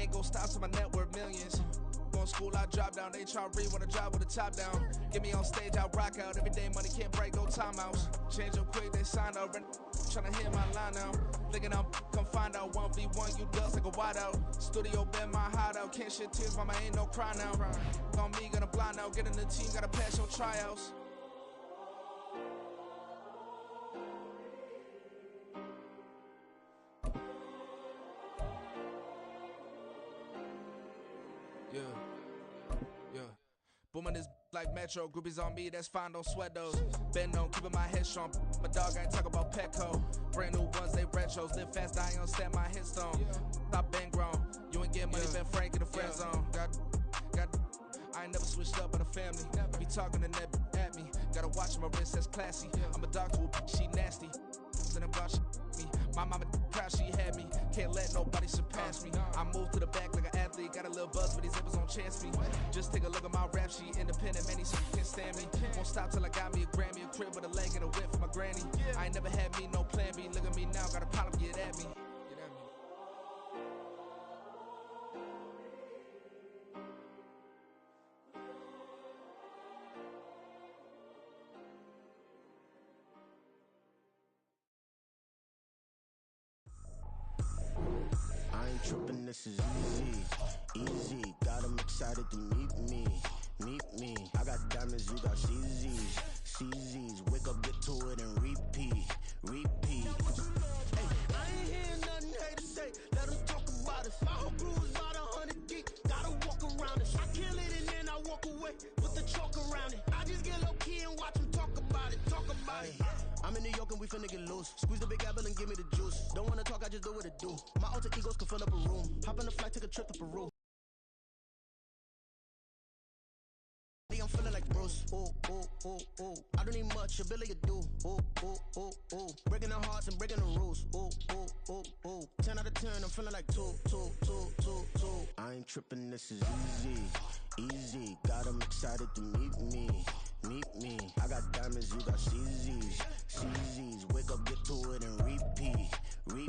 ain't gon' stop till my net worth millions. Going school, I drop down. They try to read when I drop with the top down. Get me on stage, I rock out. Every day money can't break, no timeouts. Change up quick, they sign up. Tryna hit my line now. Thinking I'm come find out 1v1, you dust like a wide out. Studio been my hideout. Can't shed tears, mama ain't no cry now. On me, gonna blind out. Get in the team, gotta pass your tryouts. Yeah. Booming this like Metro. Groupies on me, that's fine, don't sweat those. Bend on, keeping my head strong. My dog ain't talk about Petco. Brand new ones, they retros. Live fast, die on set my headstone. Stop been grown. You ain't getting money, been Frank in the friend zone. I ain't never switched up in the family. Be talking to that at me. Gotta watch my wrist, that's classy. I'm a dog to a bitch, she nasty. And I'm about me. My mama proud she had me. Can't let nobody surpass me. I move to the back like an athlete. Got a little buzz, but these zippers don't chance me. Just take a look at my rap sheet. Independent, man, these can't stand me. Won't stop till I got me a Grammy, a crib with a leg and a whip for my granny. I ain't never had me no plan B. Look at me now, got a problem, get at me. I ain't tripping, this is easy. Got 'em excited to meet me. I got diamonds, you got CZs. Wake up, get to it and repeat. Hey, I ain't hearing nothing hate to say. Let 'em talk about us. My whole crew is about 100 deep. Gotta walk around it. I kill it and then I walk away. Put the chalk around it. I just get low key and watch 'em talk about it. I'm in New York and we finna get loose. Squeeze the big apple and give me the juice. Don't wanna talk, I just do what it do. My alter egos can fill up a room. Hop on a flight, take a trip to Peru. I'm feeling like Bruce. Ooh. I don't need much, ability to do. Ooh. Breaking the hearts and breaking the rules. Ooh. 10 out of 10, I'm feeling like two. I ain't tripping, this is easy. Got 'em excited to meet me. I got diamonds, you got CZs. Wake up, get to it and repeat. Hey,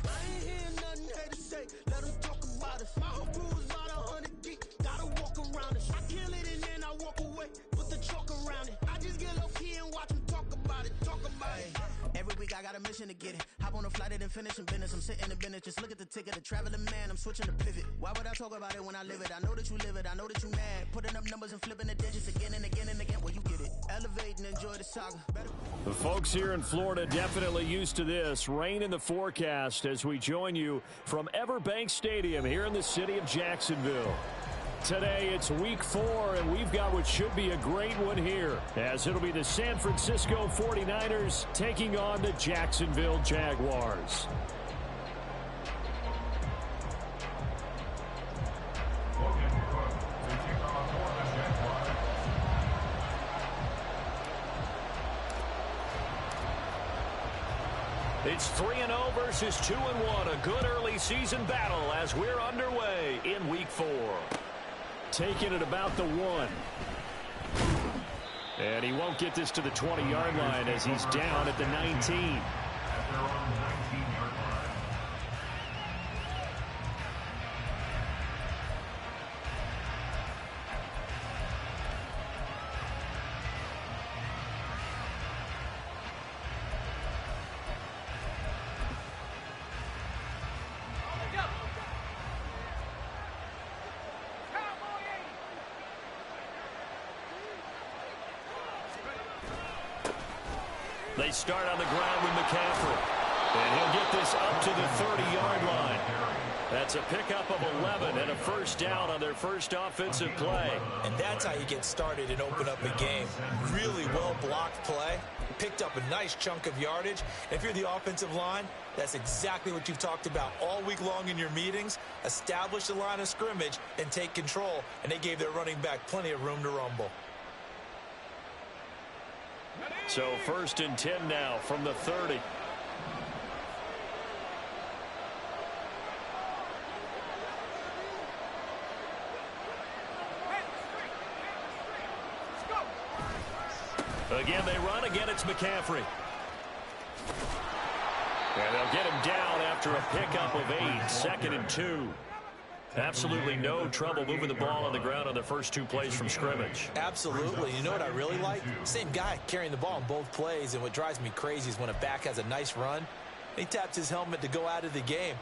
I ain't hearing nothing hate to say. Let 'em talk about us. My whole crew is about 100 deep. Gotta walk around it. I kill it and then I walk away. Put the chalk around it. I just get low key and watch 'em talk about it. Every week I got a mission to get it. Hop on a flight and then finish in business. I'm sitting in business, just look at the ticket. The traveling man, I'm switching to pivot. Why would I talk about it when I live it? I know that you live it, I know that you mad. Putting up numbers and flipping the digits again and again. Well, you get it. Elevate and enjoy the saga. The folks here in Florida definitely used to this. Rain in the forecast as we join you from Everbank Stadium here in the city of Jacksonville. Today it's week 4, and we've got what should be a great one here, as it'll be the San Francisco 49ers taking on the Jacksonville Jaguars. It's 3-0 versus 2-1. A good early season battle as we're underway in week 4. Taking it about the 1. And he won't get this to the 20-yard line as he's down at the 19. They start on the ground with McCaffrey. And he'll get this up to the 30-yard line. That's a pickup of 11 and a first down on their first offensive play. And that's how you get started and open up a game. Really well-blocked play. Picked up a nice chunk of yardage. If you're the offensive line, that's exactly what you've talked about all week long in your meetings. Establish the line of scrimmage and take control. And they gave their running back plenty of room to rumble. So 1st and 10 now from the 30. Again, they run. Again, it's McCaffrey. And they'll get him down after a pickup of 8, 2nd and 2. Absolutely no trouble moving the ball on the ground on the first 2 plays from scrimmage. Absolutely. You know what I really like? Same guy carrying the ball on both plays, and what drives me crazy is when a back has a nice run, he taps his helmet to go out of the game.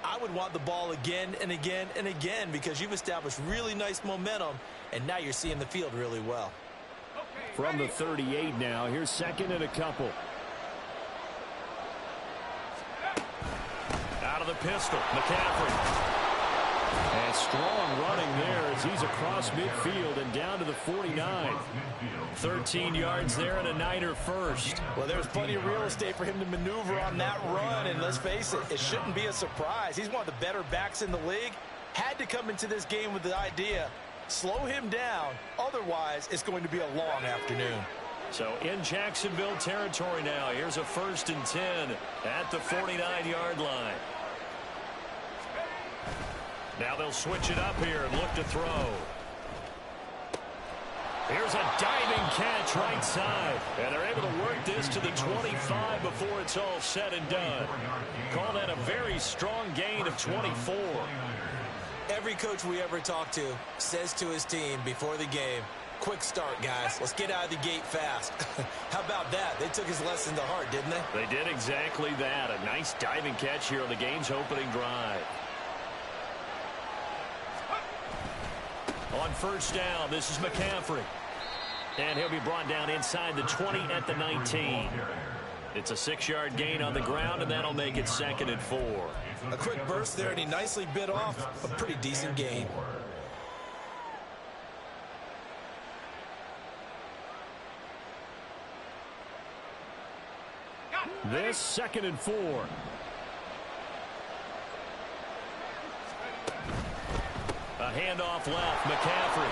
I would want the ball again and again and again because you've established really nice momentum, and now you're seeing the field really well. From the 38 now, here's 2nd and a couple. Out of the pistol, McCaffrey. And strong running there as he's across midfield and down to the 49. 13 yards there and a Niner first. Well, there's plenty of real estate for him to maneuver on that run, and let's face it, it shouldn't be a surprise. He's one of the better backs in the league. Had to come into this game with the idea, slow him down, otherwise it's going to be a long afternoon. So in Jacksonville territory now, here's a 1st and 10 at the 49-yard line. Now they'll switch it up here and look to throw. Here's a diving catch right side. And they're able to work this to the 25 before it's all said and done. Call that a very strong gain of 24. Every coach we ever talk to says to his team before the game, quick start, guys. Let's get out of the gate fast. How about that? They took his lesson to heart, didn't they? They did exactly that. A nice diving catch here on the game's opening drive. On 1st down, this is McCaffrey. And he'll be brought down inside the 20 at the 19. It's a 6-yard gain on the ground, and that'll make it 2nd and 4. A quick burst there, and he nicely bit off a pretty decent gain. This 2nd and 4. A handoff left, McCaffrey.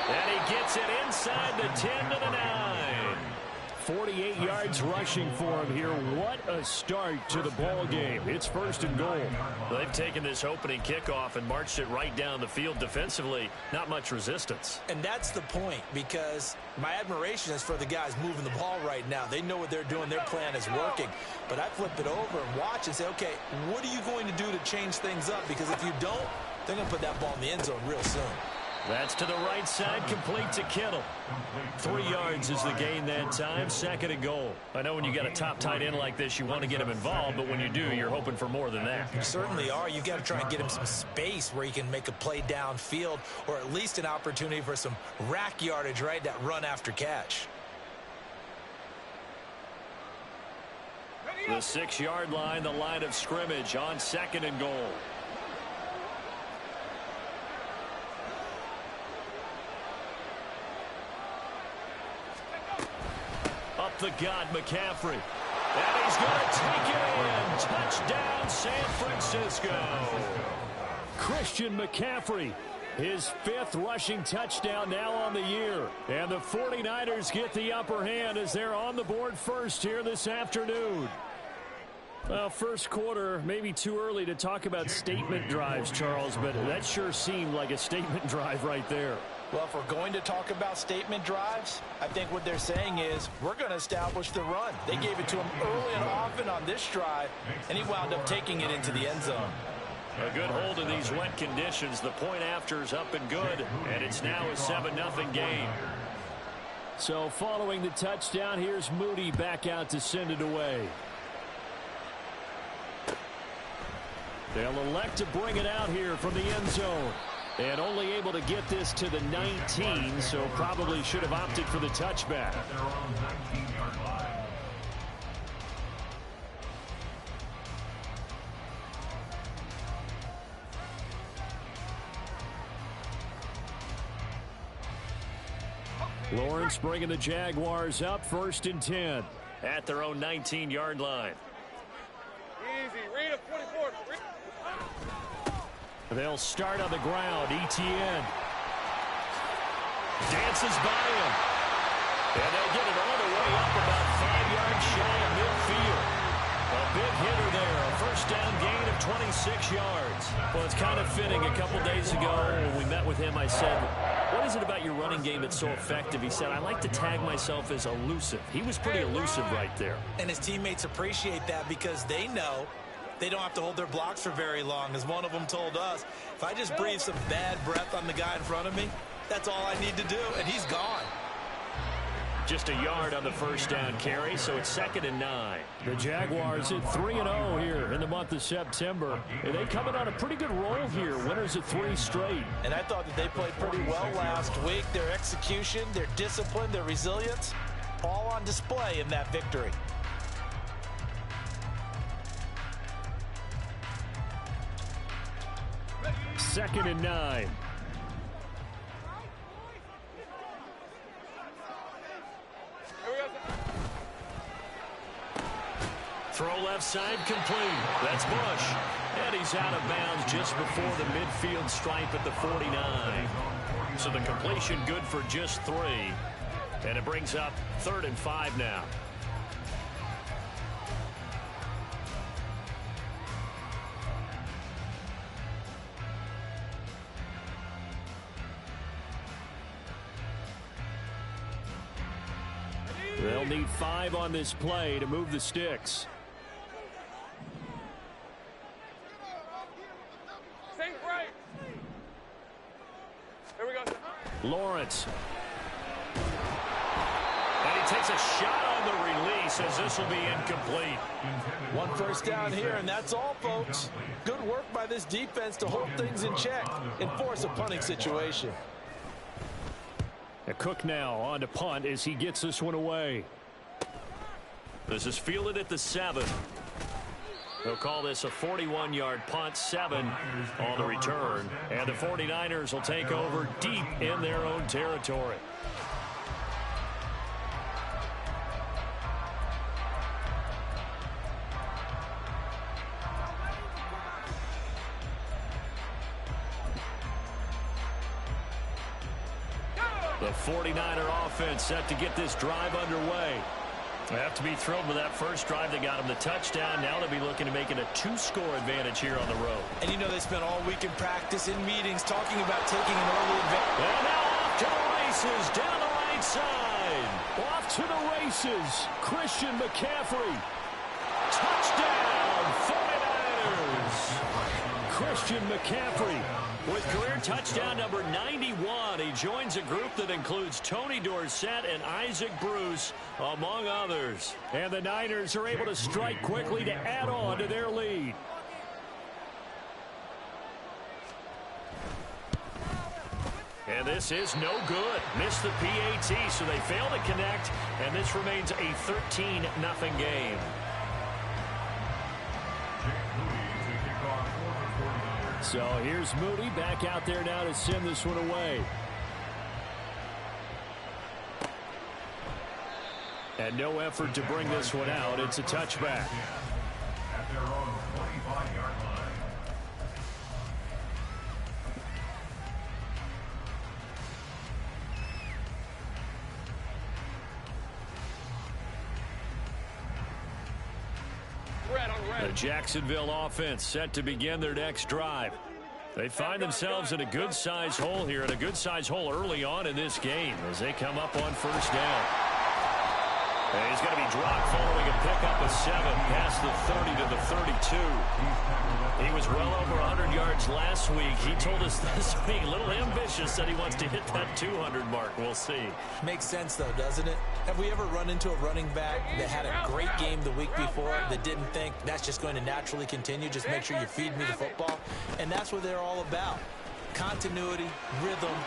And he gets it inside the 10 to the 9. 48 yards rushing for him here. What a start to the ball game. It's 1st and goal. They've taken this opening kickoff and marched it right down the field defensively. Not much resistance. And that's the point, because my admiration is for the guys moving the ball right now. They know what they're doing. Their plan is working. But I flip it over and watch and say, okay, what are you going to do to change things up? Because if you don't, they're going to put that ball in the end zone real soon. That's to the right side, complete to Kittle. 3 yards is the gain that time, 2nd and goal. I know when you got a top tight end like this, you want to get him involved, but when you do, you're hoping for more than that. You certainly are. You've got to try and get him some space where he can make a play downfield, or at least an opportunity for some rack yardage, right? That run after catch. The 6-yard line, the line of scrimmage on 2nd and goal. Up the gut, McCaffrey. And he's going to take it in. Touchdown, San Francisco. Christian McCaffrey, his 5th rushing touchdown now on the year. And the 49ers get the upper hand as they're on the board first here this afternoon. Well, first quarter, maybe too early to talk about statement drives, Charles, but that sure seemed like a statement drive right there. Well, if we're going to talk about statement drives, I think what they're saying is we're going to establish the run. They gave it to him early and often on this drive, and he wound up taking it into the end zone. A good hold in these wet conditions. The point after is up and good, and it's now a 7-0 game. So following the touchdown, here's Moody back out to send it away. They'll elect to bring it out here from the end zone. And only able to get this to the 19, so probably should have opted for the touchback. Lawrence bringing the Jaguars up 1st and 10 at their own 19-yard line. Easy, read it, 24. They'll start on the ground. Etienne dances by him. And they'll get it all the way up about 5 yards shy of midfield. A big hitter there. A 1st down gain of 26 yards. Well, it's kind of fitting. A couple days ago when we met with him, I said, what is it about your running game that's so effective? He said, I like to tag myself as elusive. He was pretty elusive right there. And his teammates appreciate that because they know they don't have to hold their blocks for very long. As one of them told us, if I just breathe some bad breath on the guy in front of me, that's all I need to do, and he's gone. Just a yard on the first down carry, so it's 2nd and 9. The Jaguars at 3-0 here in the month of September. And they coming on a pretty good roll here, winners of 3 straight. And I thought that they played pretty well last week. Their execution, their discipline, their resilience, all on display in that victory. Second and 9. Throw left side complete. That's Bush. And he's out of bounds just before the midfield stripe at the 49. So the completion good for just 3. And it brings up 3rd and 5 now. They'll need 5 on this play to move the sticks. Here we go. Lawrence. And he takes a shot on the release as this will be incomplete. 1 first down here, and that's all, folks. Good work by this defense to hold things in check and force a punting situation. A Cook now on to punt as he gets this one away. This is fielded at the 7. They'll call this a 41-yard punt, 7 on the return. And the 49ers will take over deep in their own territory. The 49er offense set to get this drive underway. They have to be thrilled with that first drive that got them the touchdown. Now they'll be looking to make it a 2-score advantage here on the road. And you know they spent all week in practice, in meetings, talking about taking an early advantage. And now off to the races, down the right side. Off to the races, Christian McCaffrey. Touchdown, 49ers. Christian McCaffrey with career touchdown number 91. He joins a group that includes Tony Dorsett and Isaac Bruce, among others. And the Niners are able to strike quickly to add on to their lead. And this is no good. Missed the PAT, so they fail to connect, and this remains a 13-0 game. So here's Moody back out there now to send this one away. And no effort to bring this one out. It's a touchback. At their own 25-yard line. The Jacksonville offense set to begin their next drive. They find themselves in a good-sized hole here, and a good-sized hole early on in this game as they come up on first down. And he's going to be dropped following a pickup of 7 past the 30 to the 32. He was well over 100 yards last week. He told us this week, a little ambitious, that he wants to hit that 200 mark. We'll see. Makes sense, though, doesn't it? Have we ever run into a running back that had a great game the week before that didn't think that's just going to naturally continue? Just make sure you feed me the football. And that's what they're all about. Continuity, rhythm,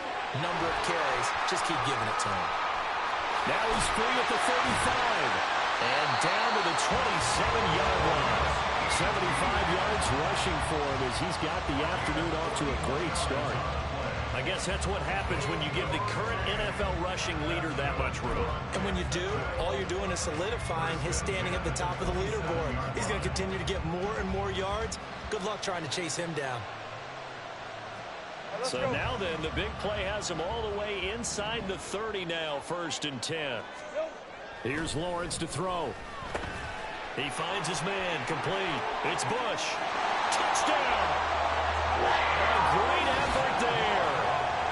number of carries. Just keep giving it to him. Now he's free at the 35. And down to the 27-yard line. 75 yards rushing for him as he's got the afternoon off to a great start. I guess that's what happens when you give the current NFL rushing leader that much room. And when you do, all you're doing is solidifying his standing at the top of the leaderboard. He's going to continue to get more and more yards. Good luck trying to chase him down. So now then, the big play has him all the way inside the 30 now, 1st and 10. Here's Lawrence to throw. He finds his man, complete. It's Bush. Touchdown! A great effort there.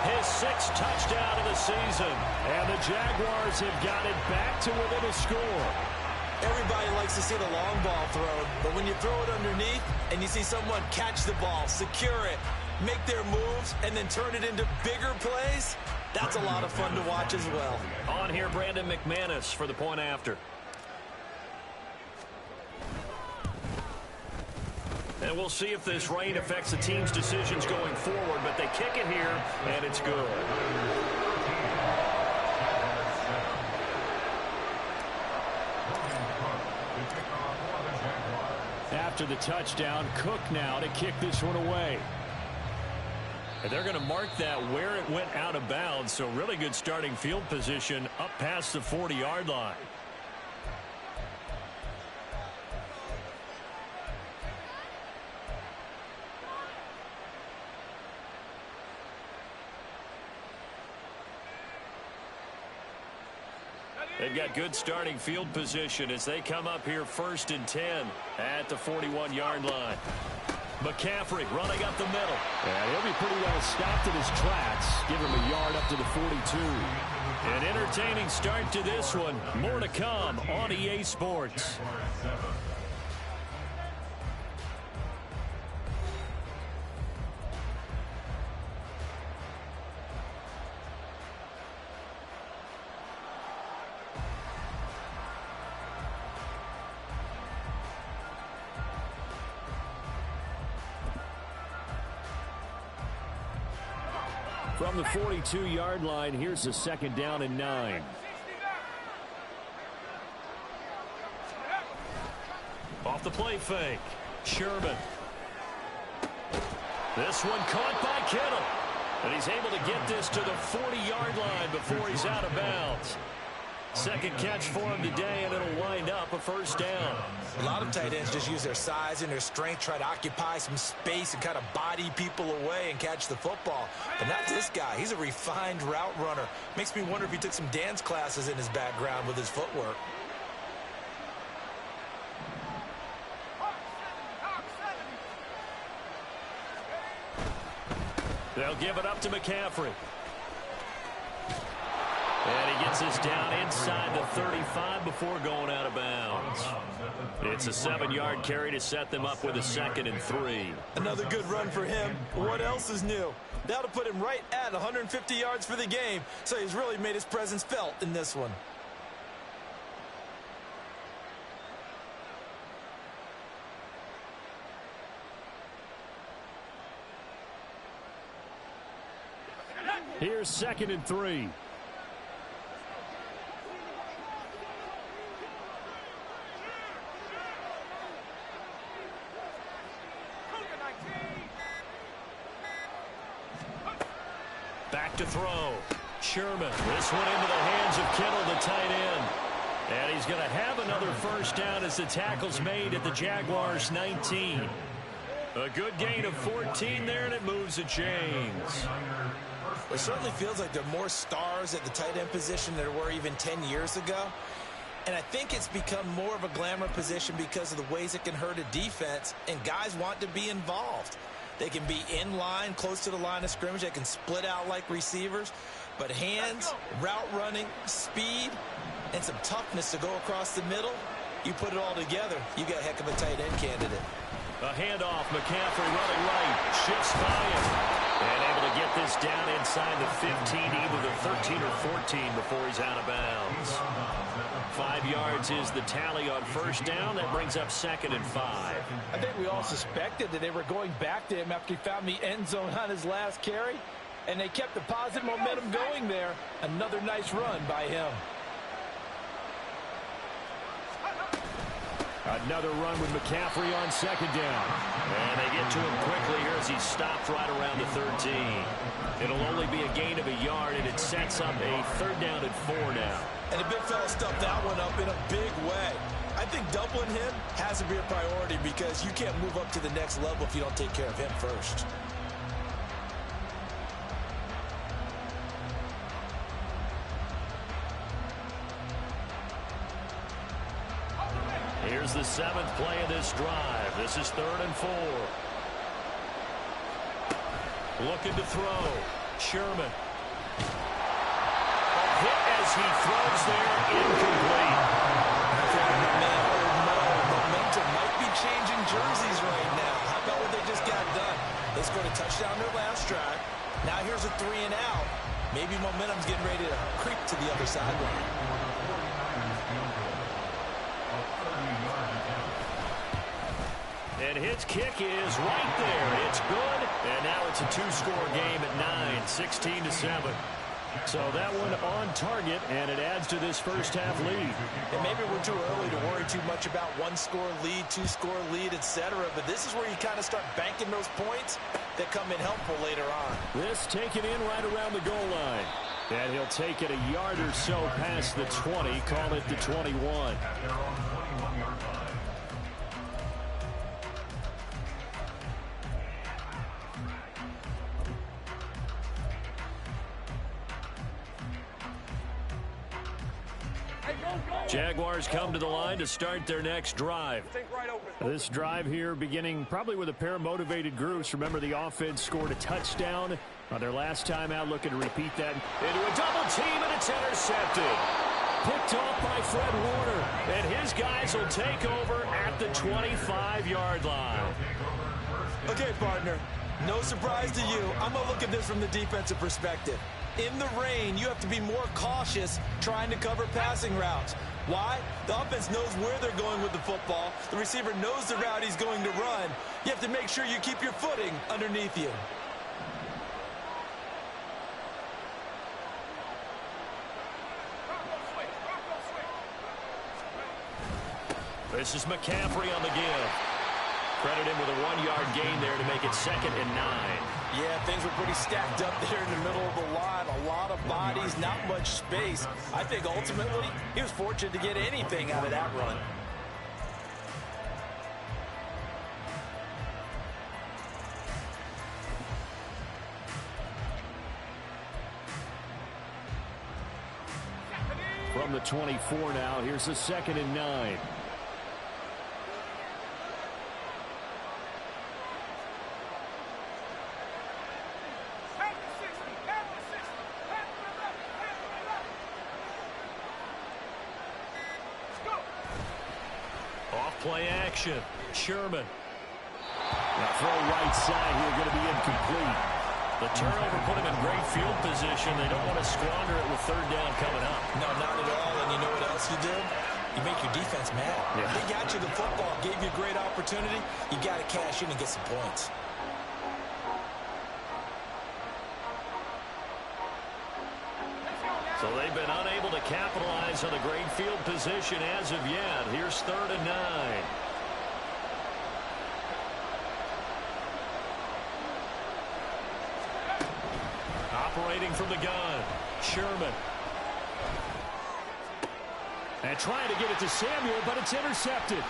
His 6th touchdown of the season. And the Jaguars have got it back to within a score. Everybody likes to see the long ball thrown, but when you throw it underneath and you see someone catch the ball, secure it, make their moves, and then turn it into bigger plays, that's a lot of fun to watch as well. On here, Brandon McManus for the point after. And we'll see if this rain affects the team's decisions going forward, but they kick it here, and it's good. After the touchdown, Cook now to kick this one away. And they're going to mark that where it went out of bounds, so really good starting field position up past the 40-yard line. They've got good starting field position as they come up here 1st and 10 at the 41-yard line. McCaffrey running up the middle. And he'll be pretty well stopped in his tracks. Give him a yard up to the 42. An entertaining start to this one. More to come on EA Sports. From the 42-yard line, here's the 2nd down and 9. Off the play fake. Sherman. This one caught by Kittle. And he's able to get this to the 40-yard line before he's out of bounds. 2nd catch for him today, and it'll wind up a 1st down. A lot of tight ends just use their size and their strength, try to occupy some space and kind of body people away and catch the football. But not this guy. He's a refined route runner. Makes me wonder if he took some dance classes in his background with his footwork. They'll give it up to McCaffrey. And he gets this down inside the 35 before going out of bounds. It's a 7-yard carry to set them up with a 2nd and 3. Another good run for him. What else is new? That'll put him right at 150 yards for the game, so he's really made his presence felt in this one. Here's 2nd and 3. Back to throw. Sherman. This one into the hands of Kittle, the tight end. And he's going to have another 1st down as the tackle's made at the Jaguars' 19. A good gain of 14 there, and it moves the chains. It certainly feels like there are more stars at the tight end position than there were even 10 years ago. And I think it's become more of a glamour position because of the ways it can hurt a defense, and guys want to be involved. They can be in line, close to the line of scrimmage. They can split out like receivers. But hands, route running, speed, and some toughness to go across the middle, you put it all together, you got a heck of a tight end candidate. A handoff, McCaffrey running right, shifts by him. And able to get this down inside the 15, either the 13 or 14 before he's out of bounds. 5 yards is the tally on 1st down. That brings up 2nd and 5. I think we all suspected that they were going back to him after he found the end zone on his last carry, and they kept the positive momentum going there. Another nice run by him. Another run with McCaffrey on 2nd down. And they get to him quickly here as he stopped right around the 13. It'll only be a gain of a yard, and it sets up a 3rd down and 4 now. And the big fella stuffed that one up in a big way. I think doubling him has to be a priority because you can't move up to the next level if you don't take care of him first. Here's the 7th play of this drive. This is 3rd and 4. Looking to throw. Sherman. A hit as he throws there, incomplete. Momentum might be changing jerseys right now. How about what they just got done? They scored a touchdown their last drive. Now here's a 3 and out. Maybe momentum's getting ready to creep to the other sideline. And his kick is right there. It's good. And now it's a 2-score game at 9, 16-7. So that one on target, and it adds to this first half lead. And maybe we're too early to worry too much about 1-score lead, 2-score lead, etc. But this is where you kind of start banking those points that come in helpful later on. This taken in right around the goal line. And he'll take it a yard or so past the 20, call it the 21. Jaguars come to the line to start their next drive. This drive here beginning probably with a pair of motivated groups. Remember, the offense scored a touchdown on their last time out, looking to repeat that. Into a double team, and it's intercepted. Picked off by Fred Warner, and his guys will take over at the 25-yard line. Okay, partner, no surprise to you. I'm going to look at this from the defensive perspective. In the rain, you have to be more cautious trying to cover passing routes. Why? The offense knows where they're going with the football. The receiver knows the route he's going to run. You have to make sure you keep your footing underneath you. This is McCaffrey on the give. Credit him with a 1-yard gain there to make it 2nd and 9. Yeah, things were pretty stacked up there in the middle of the line. A lot of bodies, not much space. I think ultimately he was fortunate to get anything out of that run. From the 24 now, here's a 2nd and 9. Play action. Sherman. Now throw right side here, going to be incomplete. The turnover put him in great field position. They don't want to squander it with 3rd down coming up. No, not at all. And you know what else you do? You make your defense mad. Yeah. They got you the football, gave you a great opportunity. You got to cash in and get some points. So they've been unable to capitalize on the great field position as of yet. Here's 3rd and 9. Operating from the gun, Sherman. And trying to get it to Samuel, but it's intercepted.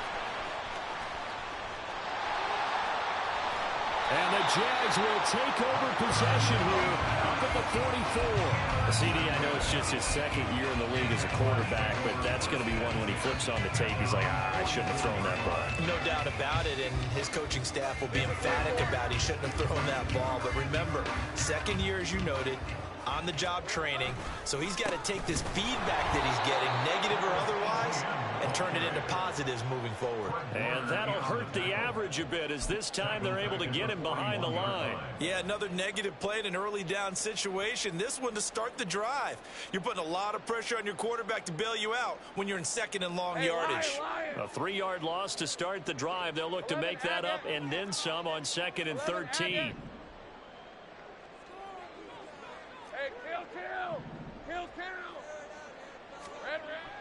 And the Jags will take over possession here up at the 44. CD, I know it's just his 2nd year in the league as a quarterback, but that's going to be one when he flips on the tape. He's like, I shouldn't have thrown that ball. No doubt about it, and his coaching staff will be emphatic about he shouldn't have thrown that ball. But remember, 2nd year, as you noted, on-the-job training, so he's got to take this feedback that he's getting, negative or otherwise, and turn it into positives moving forward. And that'll hurt the average a bit as this time they're able to get him behind the line. Yeah, another negative play in an early down situation. This one to start the drive. You're putting a lot of pressure on your quarterback to bail you out when you're in 2nd and long yardage. A 3-yard loss to start the drive. They'll look to make that up and then some on 2nd and 13.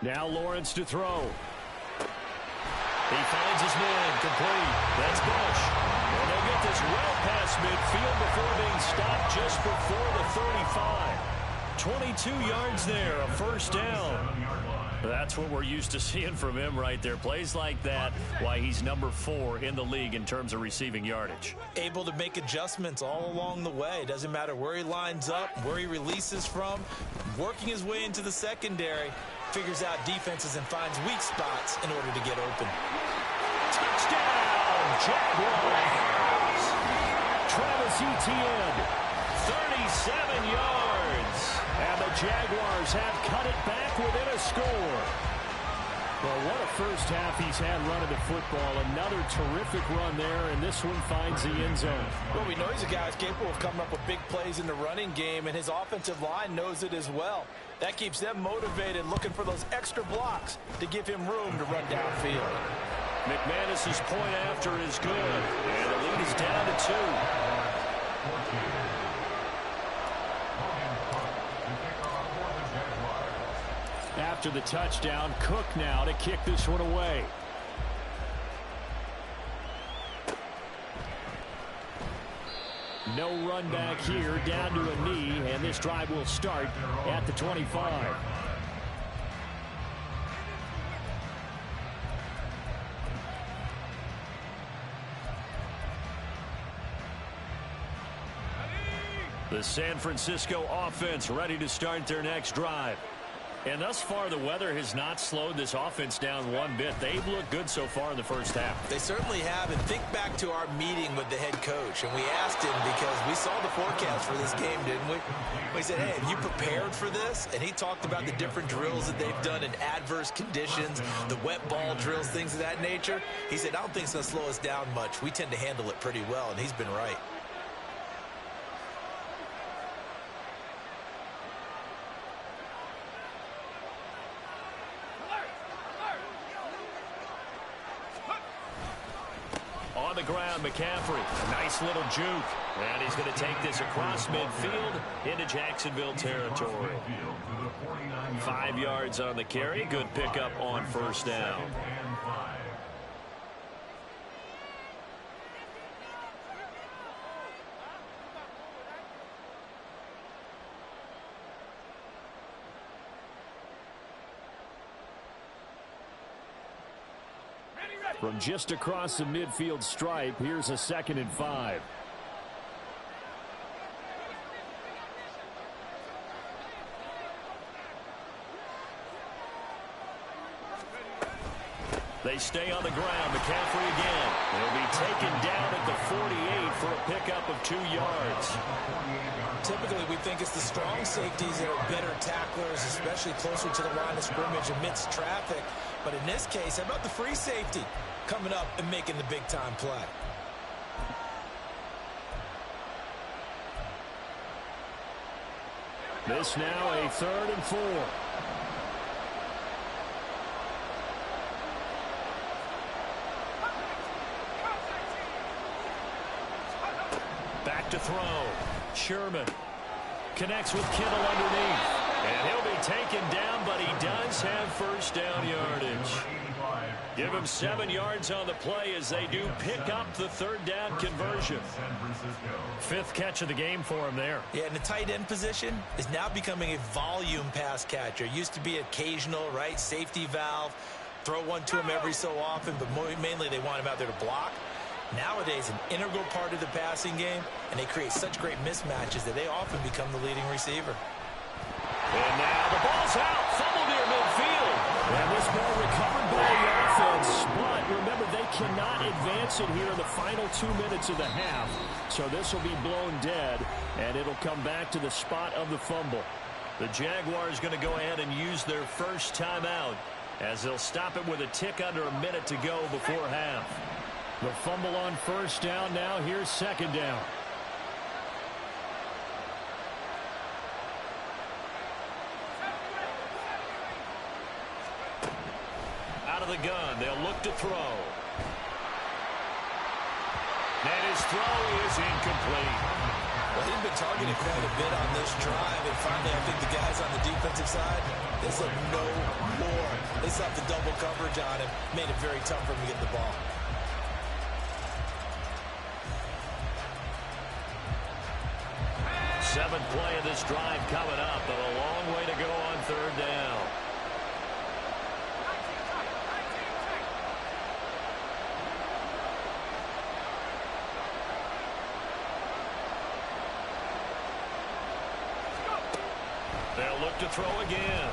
Now Lawrence to throw. He finds his man, complete. That's Bush. And they'll get this well past midfield before being stopped just before the 35. 22 yards there, a 1st down. That's what we're used to seeing from him right there. Plays like that, why he's number 4 in the league in terms of receiving yardage. Able to make adjustments all along the way. Doesn't matter where he lines up, where he releases from. Working his way into the secondary. Figures out defenses and finds weak spots in order to get open. Touchdown, Jaguars! Travis Etienne, 37 yards. And the Jaguars have cut it back within a score. Well, what a first half he's had running the football. Another terrific run there, and this one finds the end zone. Well, we know he's a guy who's capable of coming up with big plays in the running game, and his offensive line knows it as well. That keeps them motivated, looking for those extra blocks to give him room to run downfield. McManus's point after is good, and the lead is down to 2. After the touchdown, Cook now to kick this one away. No run back here, down to a knee, and this drive will start at the 25. The San Francisco offense ready to start their next drive. And thus far, the weather has not slowed this offense down one bit. They've looked good so far in the first half. They certainly have. And think back to our meeting with the head coach. And we asked him, because we saw the forecast for this game, didn't we? We said, hey, have you prepared for this? And he talked about the different drills that they've done in adverse conditions, the wet ball drills, things of that nature. He said, I don't think it's going to slow us down much. We tend to handle it pretty well, and he's been right. On the ground, McCaffrey. Nice little juke. And he's going to take this across midfield into Jacksonville territory. 5 yards on the carry. Good pickup on first down. From just across the midfield stripe, here's a 2nd and 5. They stay on the ground. McCaffrey again. He'll be taken down at the 48 for a pickup of 2 yards. Typically, we think it's the strong safeties that are better tacklers, especially closer to the line of scrimmage amidst traffic. But in this case, how about the free safety coming up and making the big-time play? This now a 3rd and 4. Back to throw. Sherman connects with Kittle underneath. And he'll be taken down, but he does have first down yardage. Give him 7 yards on the play as they do pick up the 3rd down conversion. 5th catch of the game for him there. Yeah, and the tight end position is now becoming a volume pass catcher. Used to be occasional, right? Safety valve. Throw one to him every so often, but mainly they want him out there to block. Nowadays, an integral part of the passing game, and they create such great mismatches that they often become the leading receiver. And now the ball's out. Fumble near midfield. And this ball recovered by the offense. But remember, they cannot advance it here in the final 2 minutes of the half. So this will be blown dead, and it'll come back to the spot of the fumble. The Jaguars going to go ahead and use their first timeout as they'll stop it with a tick under a minute to go before half. The fumble on first down now. Here's 2nd down. Out of the gun. They'll look to throw. And his throw is incomplete. Well, he's been targeted quite a bit on this drive, and finally I think the guys on the defensive side, they said no more. They stopped the double coverage on him, made it very tough for him to get the ball. Seventh play of this drive coming up, but a long way to go on 3rd down. They'll look to throw again.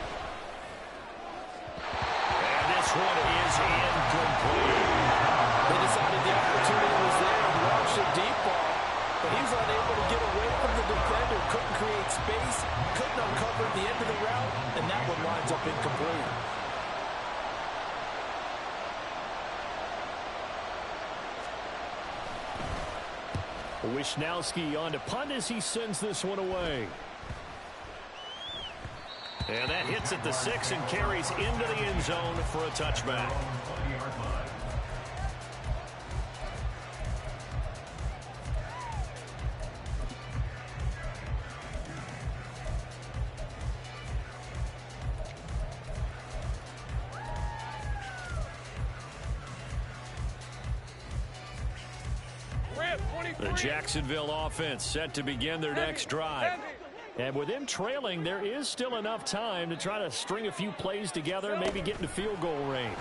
And this one is incomplete. They decided the opportunity was there and launched a deep ball, but he's unable to get away from the defender. couldn't create space, couldn't uncover the end of the route, and that one lines up incomplete. Wisnowski on to punt as he sends this one away. And that hits at the 6 and carries into the end zone for a touchback. The Jacksonville offense set to begin their next drive. And with them trailing, there is still enough time to try to string a few plays together, maybe get into field goal range.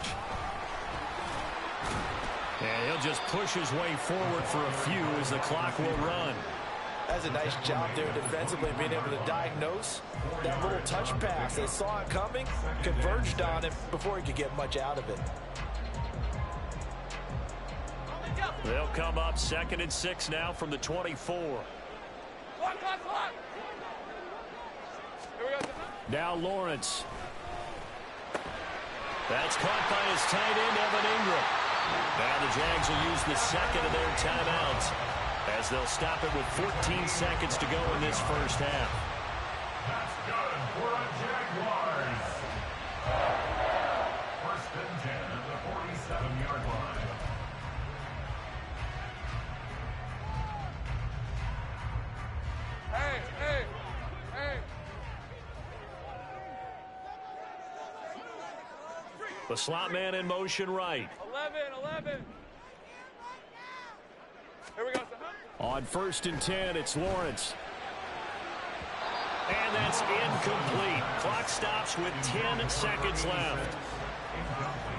And he'll just push his way forward for a few as the clock will run. That's a nice job there defensively, being able to diagnose that little touch pass. They saw it coming, converged on it before he could get much out of it. They'll come up 2nd and 6 now from the 24. Now Lawrence. That's caught by his tight end, Evan Ingram. Now the Jags will use the second of their timeouts as they'll stop it with 14 seconds to go in this first half. That's good for a Jaguars. 1st and 10 at the 47-yard line. Hey. The slot man in motion right. 11. Here we go. On 1st and 10, it's Lawrence. And that's incomplete. Clock stops with 10 seconds left.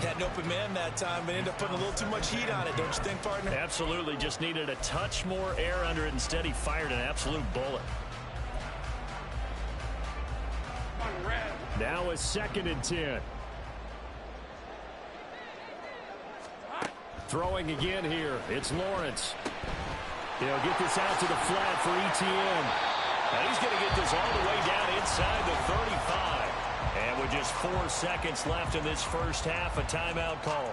Had an open man that time, but ended up putting a little too much heat on it, don't you think, partner? Absolutely. Just needed a touch more air under it. Instead, he fired an absolute bullet. Now a 2nd and 10. Throwing again here. It's Lawrence. He'll get this out to the flat for ETN. And he's going to get this all the way down inside the 35. And with just 4 seconds left in this first half, a timeout call.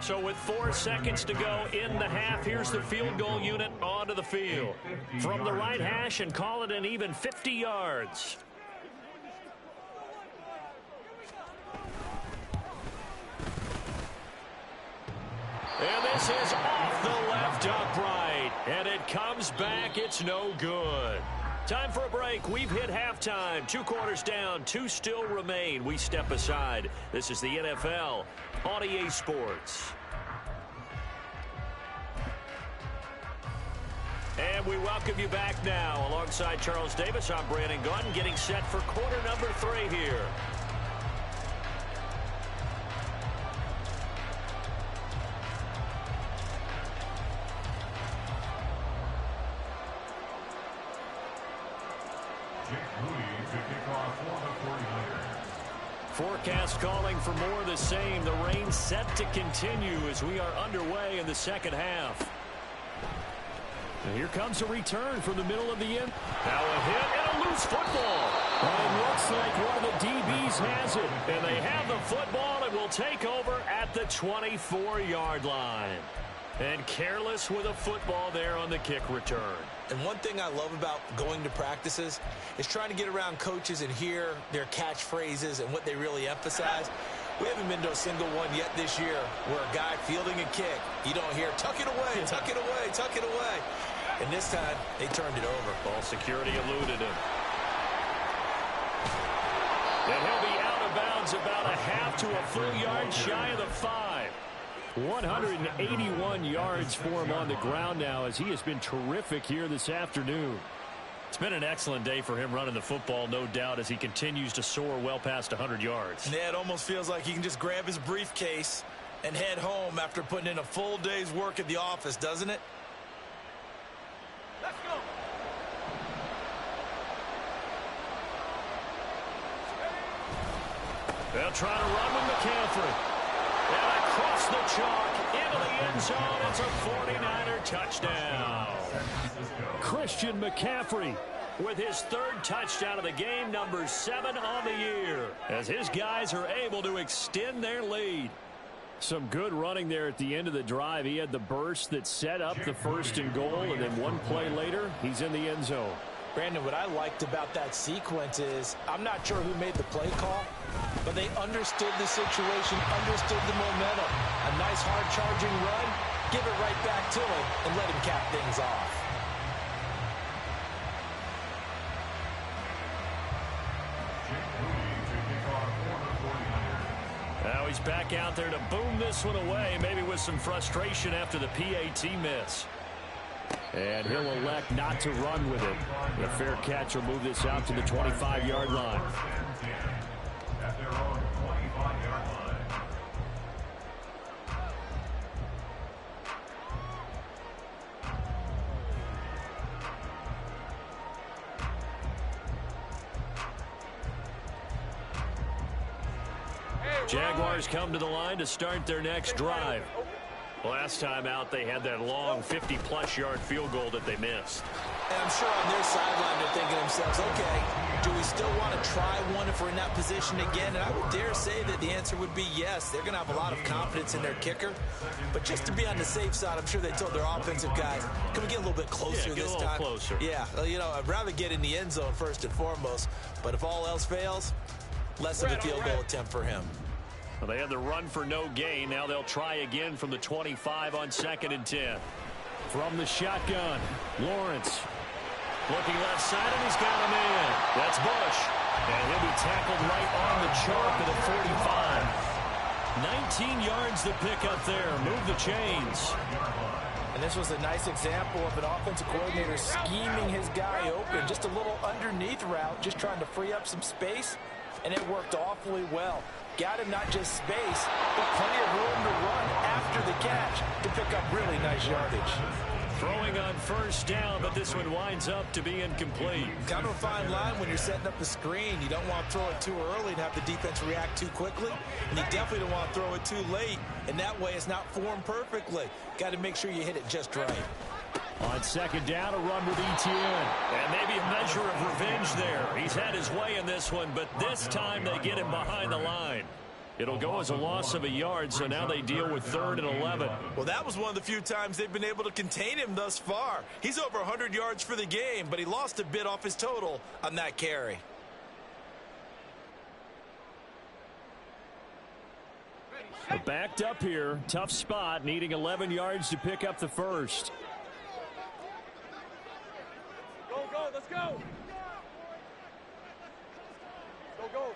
So with 4 seconds to go in the half, here's the field goal unit onto the field. From the right hash and call it an even 50 yards. And this is off the left upright. And it comes back. It's no good. Time for a break. We've hit halftime. 2 quarters down. 2 still remain. We step aside. This is the NFL on EA Sports. And we welcome you back now. Alongside Charles Davis, I'm Brandon Gunn, getting set for quarter number 3 here. Forecast calling for more of the same. The rain set to continue as we are underway in the second half. And here comes a return from the middle of the end. Now a hit and a loose football. And it looks like one of the DBs has it. And they have the football and will take over at the 24-yard line. And careless with a football there on the kick return. And one thing I love about going to practices is trying to get around coaches and hear their catchphrases and what they really emphasize. We haven't been to a single one yet this year where a guy fielding a kick, you don't hear, tuck it away, tuck it away, tuck it away. And this time, they turned it over. Ball security eluded him. And he'll be out of bounds about a half to a full yard shy of the 5. 181 yards for him on the ground now as he has been terrific here this afternoon. It's been an excellent day for him running the football, no doubt, as he continues to soar well past 100 yards. Yeah, it almost feels like he can just grab his briefcase and head home after putting in a full day's work at the office, doesn't it? Let's go. They'll try to run with McCaffrey. And across the chalk into the end zone. It's a 49er touchdown. Christian McCaffrey with his third touchdown of the game, number 7 on the year, as his guys are able to extend their lead. Some good running there at the end of the drive. He had the burst that set up the 1st and goal, and then one play later, he's in the end zone. Brandon, what I liked about that sequence is I'm not sure who made the play call, but they understood the situation, understood the momentum. A nice hard-charging run, give it right back to him, and let him cap things off. Now he's back out there to boom this one away, maybe with some frustration after the PAT miss. And he'll elect not to run with it. The fair catch will move this out to the 25-yard line. At their own 25-yard line. Jaguars come to the line to start their next drive. Last time out, they had that long 50-plus yard field goal that they missed. And I'm sure on their sideline they're thinking to themselves, okay, do we still want to try one if we're in that position again? And I would dare say that the answer would be yes. They're going to have a lot of confidence in their kicker. But just to be on the safe side, I'm sure they told their offensive guys, can we get a little bit closer this time? Closer. Yeah, you know, I'd rather get in the end zone first and foremost. But if all else fails, less of a field goal attempt for him. Well, they had the run for no gain. Now they'll try again from the 25 on 2nd and 10. From the shotgun, Lawrence looking left side, and he's got him in. That's Bush. And he'll be tackled right on the chalk of the 45. 19 yards to pick up there. Move the chains. And this was a nice example of an offensive coordinator scheming his guy open. Just a little underneath route, just trying to free up some space. And it worked awfully well. Got him not just space, but plenty of room to run after the catch to pick up really nice yardage. Throwing on 1st down, but this one winds up to be incomplete. Kind of a fine line when you're setting up the screen. You don't want to throw it too early and have the defense react too quickly. And you definitely don't want to throw it too late. And that way it's not formed perfectly. Got to make sure you hit it just right. On 2nd down, a run with Etienne. And maybe a measure of revenge there. He's had his way in this one, but this time they get him behind the line. It'll go as a loss of a yard, so now they deal with 3rd and 11. Well, that was one of the few times they've been able to contain him thus far. He's over 100 yards for the game, but he lost a bit off his total on that carry. Backed up here, tough spot, needing 11 yards to pick up the 1st. Go, let's go. Go.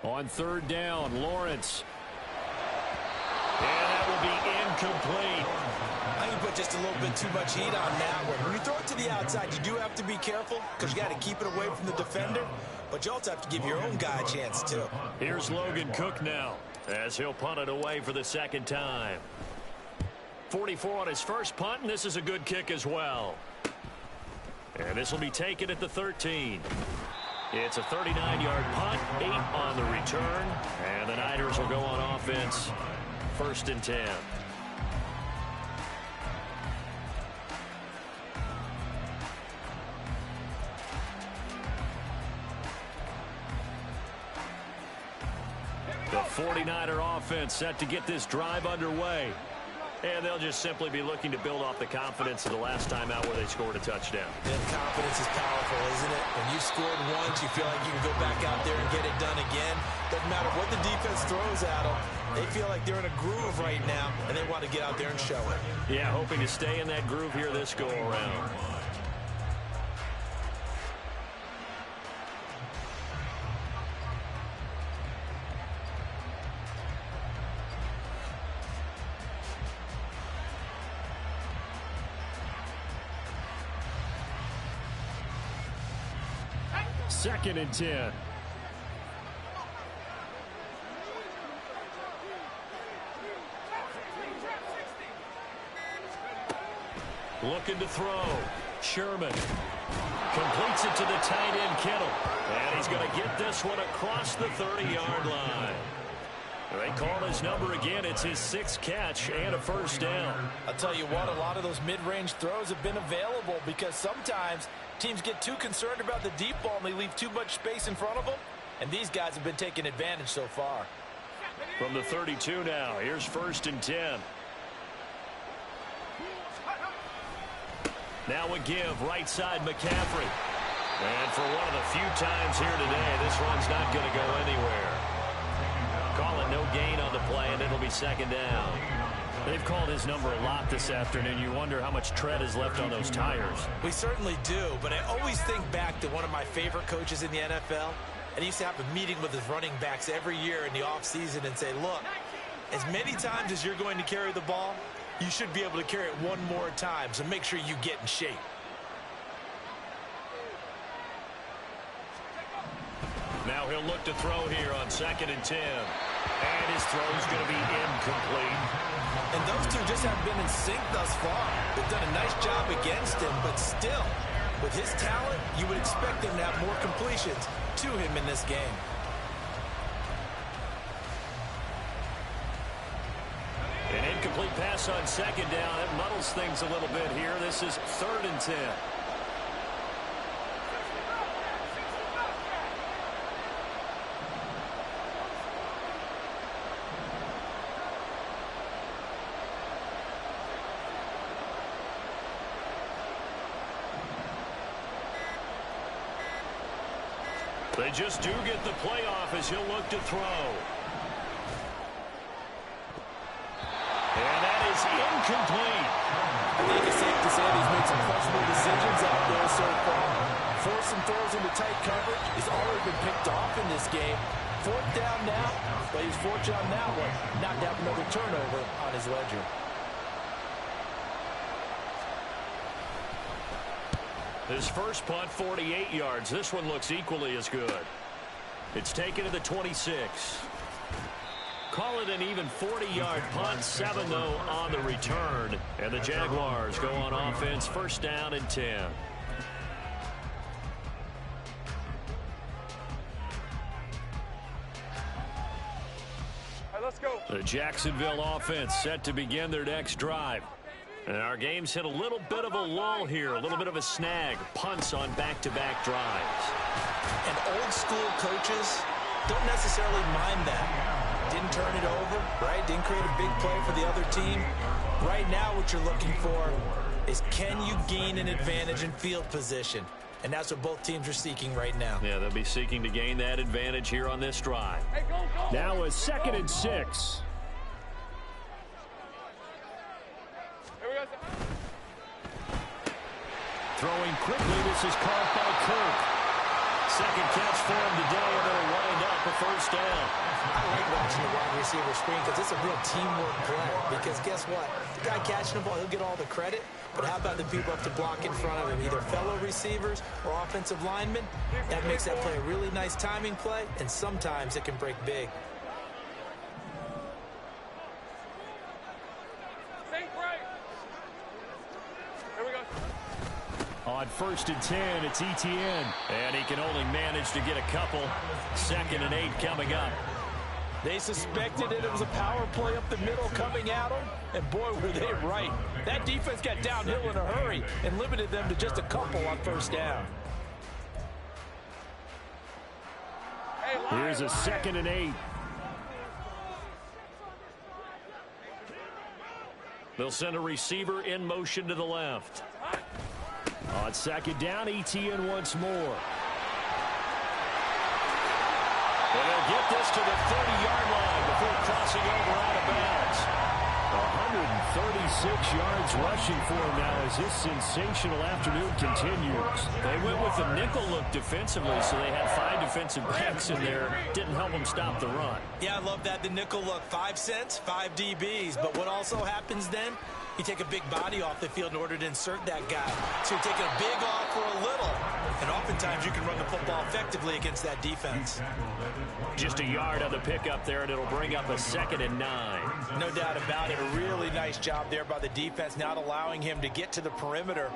On 3rd down, Lawrence. And that will be incomplete. I think you put just a little bit too much heat on that one. When you throw it to the outside, you do have to be careful because you got to keep it away from the defender. But you also have to give your own guy a chance, too. Here's Logan Cook now as he'll punt it away for the 2nd time. 44 on his first punt, and this is a good kick as well. And this will be taken at the 13. It's a 39-yard punt, 8 on the return, and the Niners will go on offense, 1st and 10. The 49er offense set to get this drive underway. And they'll just simply be looking to build off the confidence of the last time out where they scored a touchdown. And confidence is powerful, isn't it? When you've scored once, you feel like you can go back out there and get it done again. Doesn't matter what the defense throws at them. They feel like they're in a groove right now, and they want to get out there and show it. Yeah, hoping to stay in that groove here this go-around. Second and 10. Looking to throw. Sherman completes it to the tight end, Kittle. And he's going to get this one across the 30-yard line. They call his number again. It's his 6th catch and a first down. I'll tell you what, a lot of those mid-range throws have been available because sometimes teams get too concerned about the deep ball and they leave too much space in front of them. And these guys have been taking advantage so far. From the 32 now, here's 1st and 10. Now a give, right side McCaffrey. And for one of the few times here today, this one's not going to go anywhere. Call it no gain on the play, and it'll be 2nd down. They've called his number a lot this afternoon. You wonder how much tread is left on those tires. We certainly do, but I always think back to one of my favorite coaches in the NFL. And he used to have a meeting with his running backs every year in the offseason and say, look, as many times as you're going to carry the ball, you should be able to carry it one more time, so make sure you get in shape. Now he'll look to throw here on 2nd and 10. And his throw's going to be incomplete. And those two just haven't been in sync thus far. They've done a nice job against him, but still, with his talent, you would expect him to have more completions to him in this game. An incomplete pass on 2nd down. That muddles things a little bit here. This is 3rd and 10. They just do get the playoff as he'll look to throw. And that is incomplete. I think it's safe to say he's made some questionable decisions out there so far. Forcing throws into tight coverage. He's already been picked off in this game. 4th down now, but he's fortunate on that one. Not to have another turnover on his ledger. His first punt, 48 yards. This one looks equally as good. It's taken to the 26. Call it an even 40-yard punt. 7, though, on the return. And the Jaguars go on offense, 1st down and 10. All right, let's go. The Jacksonville offense set to begin their next drive. And our game's hit a little bit of a lull here, a little bit of a snag. Punts on back-to-back drives. And old-school coaches don't necessarily mind that. Didn't turn it over, right? Didn't create a big play for the other team. Right now what you're looking for is can you gain an advantage in field position? And that's what both teams are seeking right now. Yeah, they'll be seeking to gain that advantage here on this drive. Hey, go, go. Now a 2nd and 6. Throwing quickly, this is caught by Kirk. 2nd catch for him today, and it'll wind up a 1st down. I like watching the wide receiver screen because it's a real teamwork play. Because guess what? The guy catching the ball, he'll get all the credit. But how about the people up to block in front of him, either fellow receivers or offensive linemen? That makes that play a really nice timing play, and sometimes it can break big. On 1st and 10, it's Etienne. And he can only manage to get a couple. 2nd and 8 coming up. They suspected it was a power play up the middle coming at them, and boy, were they right. That defense got downhill in a hurry and limited them to just a couple on 1st down. Here's a 2nd and 8. They'll send a receiver in motion to the left. On 2nd down, Etienne once more. And they'll get this to the 30-yard line before crossing over out of bounds. 136 yards rushing for him now as this sensational afternoon continues. They went with the nickel look defensively, so they had 5 defensive backs in there. Didn't help them stop the run. Yeah, I love that. The nickel look, 5 cents, 5 DBs. But what also happens then? You take a big body off the field in order to insert that guy. So you're taking a big off for a little. And oftentimes you can run the football effectively against that defense. Just a yard on the pickup there, and it'll bring up a 2nd and 9. No doubt about it. A really nice job there by the defense, not allowing him to get to the perimeter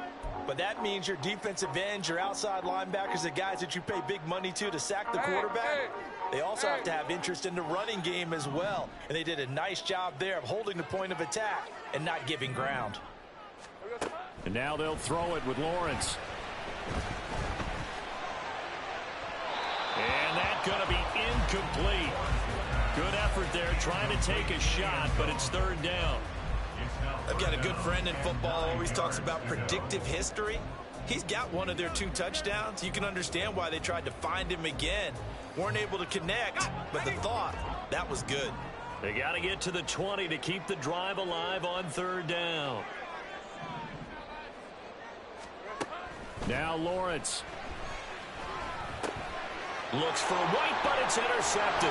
But that means your defensive ends, your outside linebackers, the guys that you pay big money to sack the quarterback, they also have to have interest in the running game as well. And they did a nice job there of holding the point of attack and not giving ground. And now they'll throw it with Lawrence. And that's going to be incomplete. Good effort there trying to take a shot, but it's third down. I've got a good friend in football who always talks about predictive history. He's got one of their 2 touchdowns. You can understand why they tried to find him again. Weren't able to connect, but the thought, that was good. They got to get to the 20 to keep the drive alive on third down. Now Lawrence. Looks for White, but it's intercepted.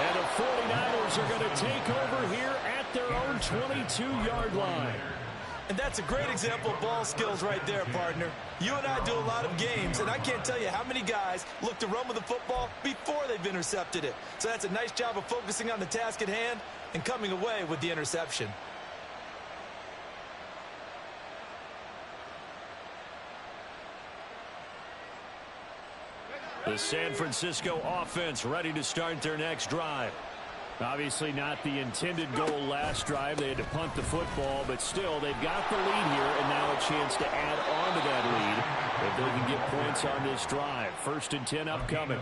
And the 49ers are going to take over here at their own 22-yard line. And that's a great example of ball skills right there, partner. You and I do a lot of games, and I can't tell you how many guys look to run with the football before they've intercepted it. So that's a nice job of focusing on the task at hand and coming away with the interception. The San Francisco offense ready to start their next drive. Obviously not the intended goal last drive. They had to punt the football, but still they've got the lead here and now a chance to add on to that lead if they can get points on this drive. 1st and 10 upcoming.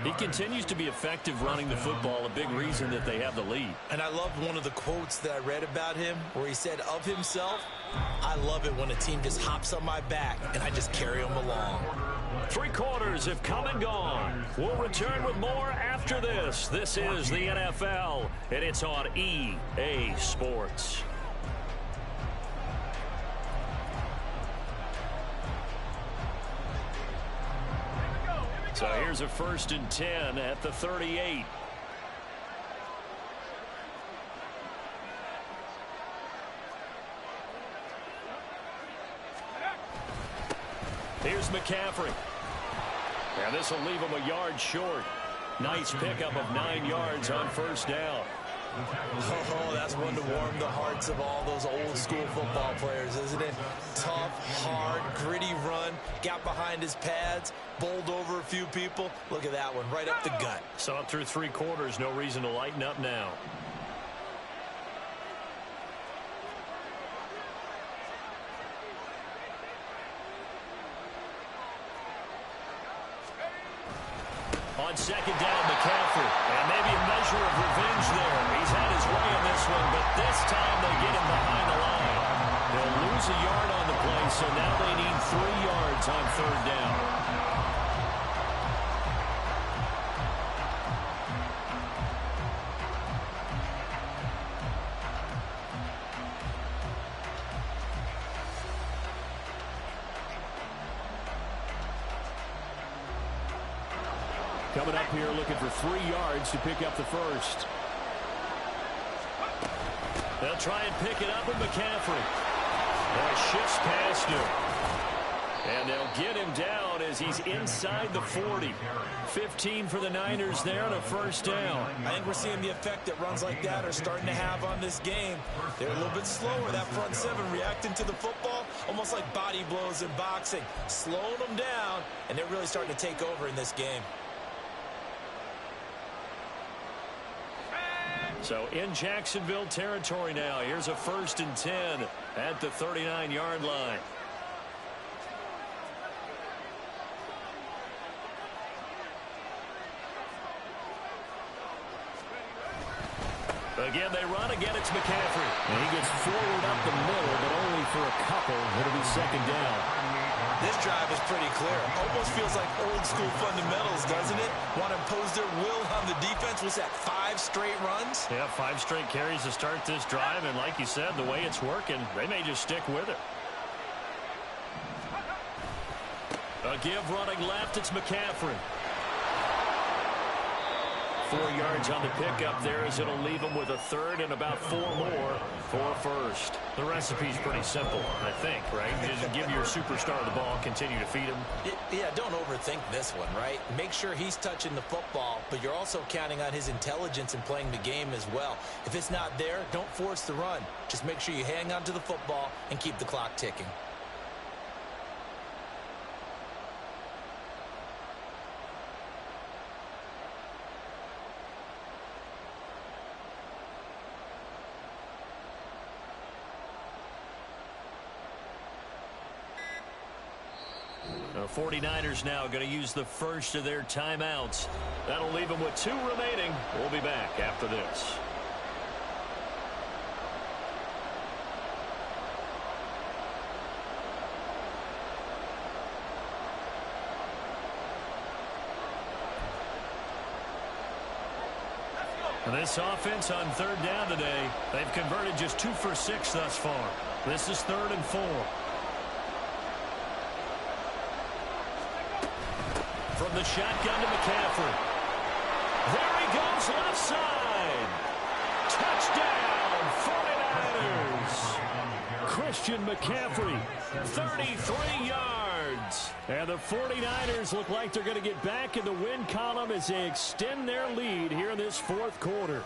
He continues to be effective running the football, a big reason that they have the lead. And I love one of the quotes that I read about him where he said of himself, I love it when a team just hops on my back and I just carry them along. 3 quarters have come and gone. We'll return with more after this. This is the NFL, and it's on EA Sports. So here's a 1st and 10 at the 38. Here's McCaffrey. And this will leave him a yard short. Nice pickup of 9 yards on 1st down. Oh, that's one to warm the hearts of all those old school football players, isn't it? Tough, hard, gritty run. Got behind his pads, bowled over a few people. Look at that one, right up the gut. Saw it through 3 quarters. No reason to lighten up now. On 2nd down, McCaffrey. And maybe a measure of revenge there. He's had his way in this one, but this time they get him behind the line. They'll lose a yard on the play, so now they need 3 yards on 3rd down. Coming up here looking for 3 yards to pick up the 1st. They'll try and pick it up with McCaffrey. Boy, shifts past him. And they'll get him down as he's inside the 40. 15 for the Niners there on a 1st down. I think we're seeing the effect that runs like that are starting to have on this game. They're a little bit slower, that front 7 reacting to the football, almost like body blows in boxing. Slowing them down, and they're really starting to take over in this game. So in Jacksonville territory now. Here's a 1st and 10 at the 39-yard line. Again, they run. Again, it's McCaffrey. And he gets forward up the middle, but only for a couple. It'll be 2nd down. This drive is pretty clear. Almost feels like old school fundamentals, doesn't it? Want to impose their will on the defense. Was that 5 straight runs? Yeah, 5 straight carries to start this drive. And like you said, the way it's working, they may just stick with it. A give running left. It's McCaffrey. 4 yards on the pickup there as it'll leave him with a 3rd and about 4 more for 1st. The recipe's pretty simple, I think, right? Just give your superstar the ball, continue to feed him. Yeah, don't overthink this one, right? Make sure he's touching the football, but you're also counting on his intelligence in playing the game as well. If it's not there, don't force the run. Just make sure you hang on to the football and keep the clock ticking. 49ers now going to use the first of their timeouts. That'll leave them with 2 remaining. We'll be back after this. This offense on 3rd down today, they've converted just 2 for 6 thus far. This is 3rd and 4. From the shotgun to McCaffrey. There he goes, left side. Touchdown, 49ers. Christian McCaffrey, 33 yards. And the 49ers look like they're going to get back in the win column as they extend their lead here in this 4th quarter.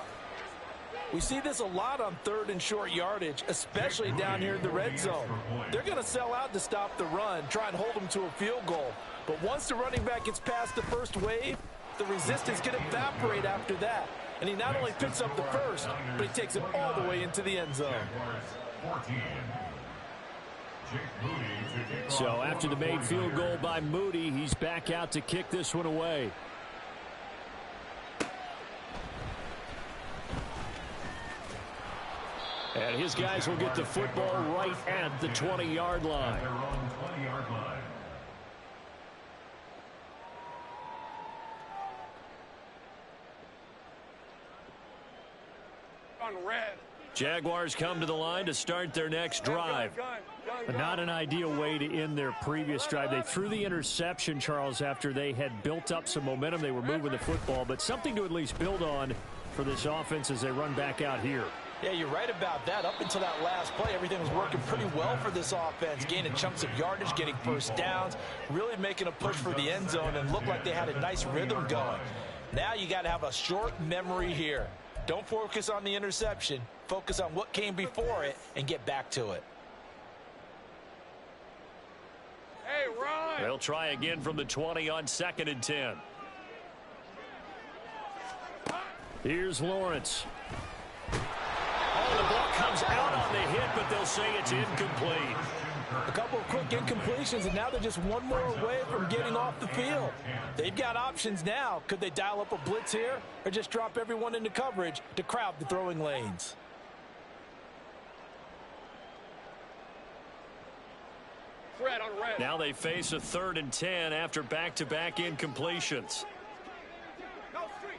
We see this a lot on 3rd and short yardage, especially down here in the red zone. They're going to sell out to stop the run, try and hold them to a field goal. But once the running back gets past the first wave, the resistance can evaporate after that. And he not only picks up the first, but he takes it all the way into the end zone. So after the made field goal by Moody, he's back out to kick this one away. And his guys will get the football right at the 20-yard line. On red. Jaguars come to the line to start their next drive. But not an ideal way to end their previous drive. They threw the interception, Charles, after they had built up some momentum. They were moving the football, but something to at least build on for this offense as they run back out here. Yeah, you're right about that. Up until that last play, everything was working pretty well for this offense, gaining chunks of yardage, getting first downs, really making a push for the end zone, and looked like they had a nice rhythm going. Now you got to have a short memory here. Don't focus on the interception. Focus on what came before it and get back to it. Hey, run! They'll try again from the 20 on 2nd and 10. Here's Lawrence. Oh, the ball comes out on the hit, but they'll say it's incomplete. A couple of quick incompletions, and now they're just one more away from getting off the field. They've got options now. Could they dial up a blitz here or just drop everyone into coverage to crowd the throwing lanes? Red on red. Now they face a 3rd and 10 after back-to-back incompletions.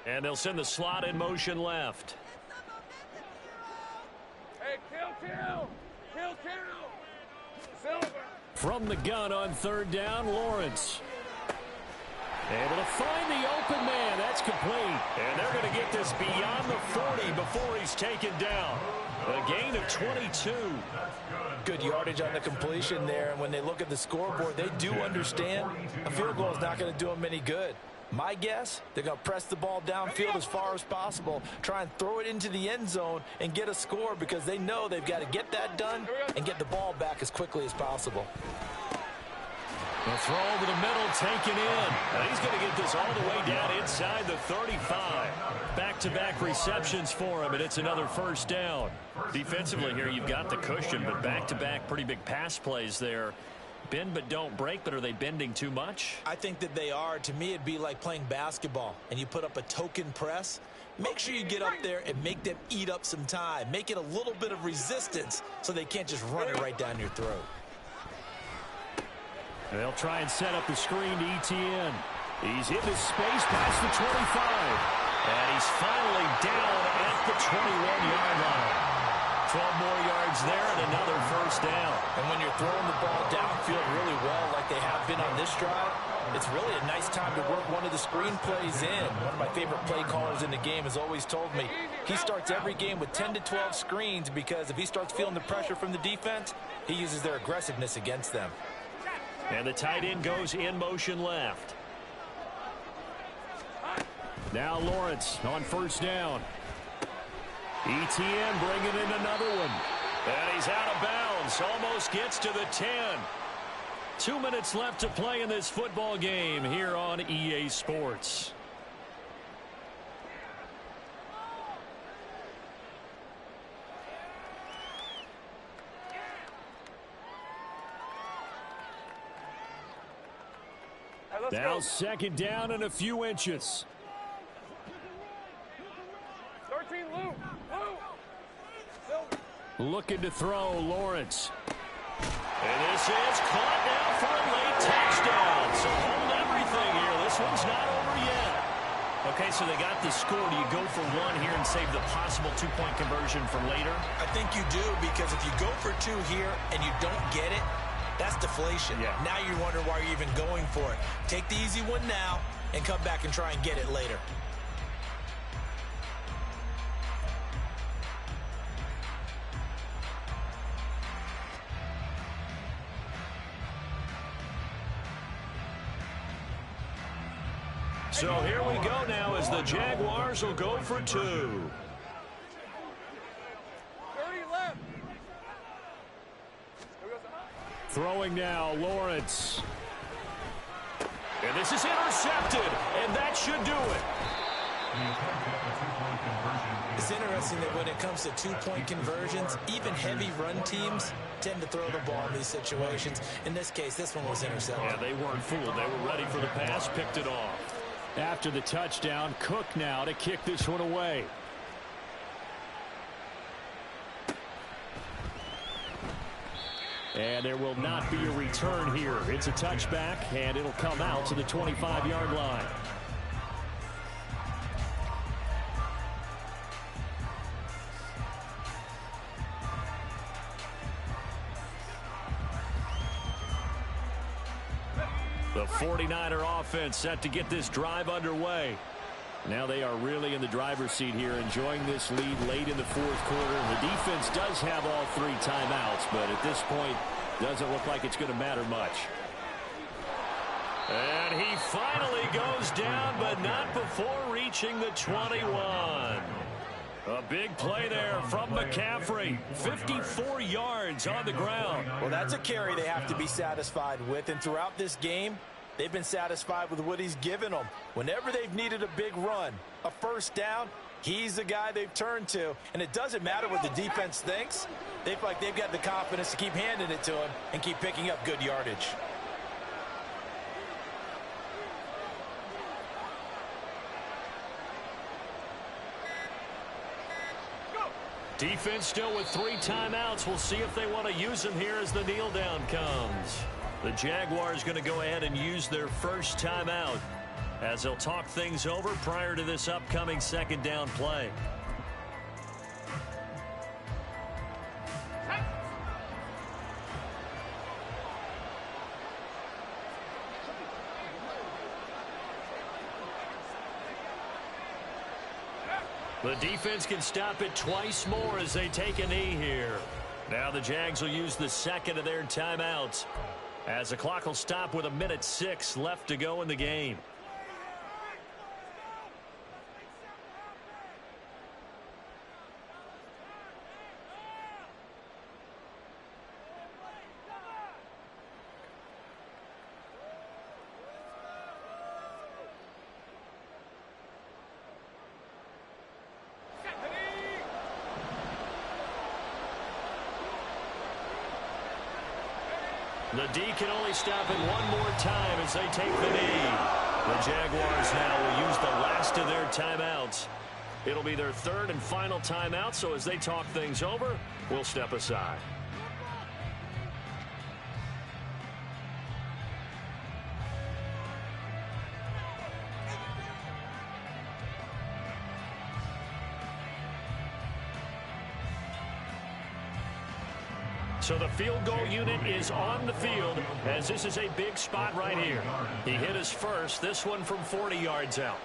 And they'll send the slot in motion left. Hey, kill. Silver. From the gun on 3rd down, Lawrence. Able to find the open man. That's complete. And they're going to get this beyond the 40 before he's taken down. A gain of 22. Good yardage on the completion there. And when they look at the scoreboard, they do understand a field goal is not going to do them any good. My guess, they're going to press the ball downfield as far as possible, try and throw it into the end zone and get a score because they know they've got to get that done and get the ball back as quickly as possible. The throw over the middle, taken in. And he's going to get this all the way down inside the 35. Back-to-back receptions for him, and it's another first down. Defensively here, you've got the cushion, but back-to-back pretty big pass plays there. Bend but don't break, but are they bending too much? I think that they are. To me, it'd be like playing basketball, and you put up a token press. Make sure you get up there and make them eat up some time. Make it a little bit of resistance so they can't just run it right down your throat. They'll try and set up the screen to Etienne. He's into space past the 25. And he's finally down at the 21-yard line. 12 more yards there and another first down. And when you're throwing the ball downfield really well like they have been on this drive, it's really a nice time to work one of the screen plays in. One of my favorite play callers in the game has always told me he starts every game with 10 to 12 screens because if he starts feeling the pressure from the defense, he uses their aggressiveness against them. And the tight end goes in motion left. Now Lawrence on first down. Etienne bringing in another one. And he's out of bounds. Almost gets to the 10. 2 minutes left to play in this football game here on EA Sports. Now second down and a few inches. 13, Lou. Looking to throw, Lawrence. And this is caught now for a late touchdown. So hold everything here. This one's not over yet. Okay, so they got the score. Do you go for one here and save the possible two-point conversion for later? I think you do, because if you go for two here and you don't get it, that's deflation. Yeah. Now you're wondering why you're even going for it. Take the easy one now and come back and try and get it later. So here we go now as the Jaguars will go for two. 30 left. Throwing now, Lawrence. And this is intercepted, and that should do it. It's interesting that when it comes to two-point conversions, even heavy run teams tend to throw the ball in these situations. In this case, this one was intercepted. Yeah, they weren't fooled. They were ready for the pass, picked it off. After the touchdown, Cook now to kick this one away. And there will not be a return here. It's a touchback, and it'll come out to the 25-yard line. The 49er offense set to get this drive underway. Now they are really in the driver's seat here, enjoying this lead late in the fourth quarter. The defense does have all three timeouts, but at this point, doesn't look like it's going to matter much. And he finally goes down, but not before reaching the 21. A big play there from McCaffrey. 54 yards on the ground. Well, that's a carry they have to be satisfied with, and throughout this game, they've been satisfied with what he's given them. Whenever they've needed a big run, a first down, he's the guy they've turned to. And it doesn't matter what the defense thinks. They feel like they've got the confidence to keep handing it to him and keep picking up good yardage. Defense still with three timeouts. We'll see if they want to use them here as the kneel down comes. The Jaguars going to go ahead and use their first timeout as they'll talk things over prior to this upcoming second down play. The defense can stop it twice more as they take a knee here. Now the Jags will use the second of their timeouts as the clock will stop with 1:06 left to go in the game. The D can only stop it one more time as they take the knee. The Jaguars now will use the last of their timeouts. It'll be their third and final timeout, so as they talk things over, we'll step aside. So the field goal unit is on the field as this is a big spot right here. He hit his first, this one from 40 yards out.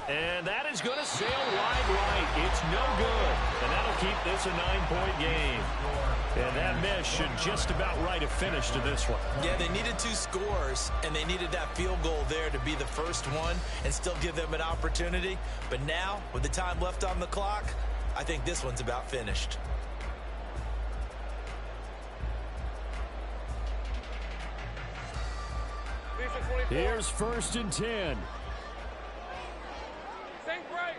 And that is going to sail wide right. It's no good. And that'll keep this a 9-point game. And that miss should just about write a finish to this one. Yeah, they needed 2 scores, and they needed that field goal there to be the first one and still give them an opportunity. But now, with the time left on the clock, I think this one's about finished. Defense Here's 1st and 10. Sink right.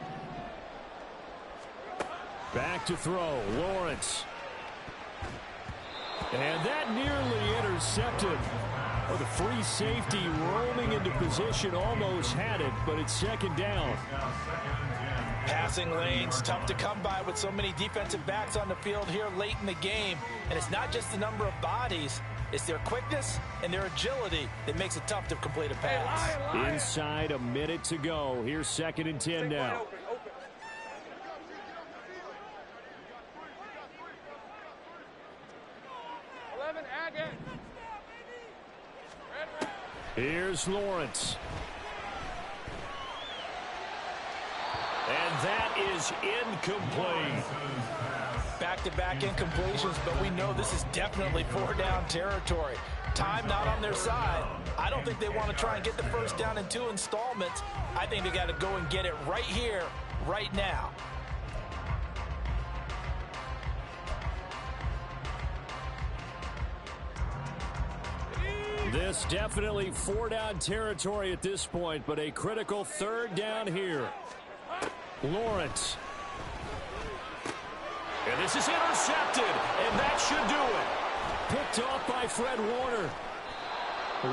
Back to throw, Lawrence. And that nearly intercepted. Oh, the free safety roaming into position almost had it, but it's 2nd down. Passing lanes, tough to come by with so many defensive backs on the field here late in the game. And it's not just the number of bodies, it's their quickness and their agility that makes it tough to complete a pass. Inside a minute to go. Here's 2nd and 10 now. Open. 11, Agate. Red. Here's Lawrence. And that is incomplete. Back-to-back incompletions, but we know this is definitely 4-down territory. Time not on their side. I don't think they want to try and get the 1st down in 2 installments. I think they got to go and get it right here, right now. This definitely 4-down territory at this point, but a critical 3rd down here. Lawrence. And this is intercepted, and that should do it. Picked off by Fred Warner.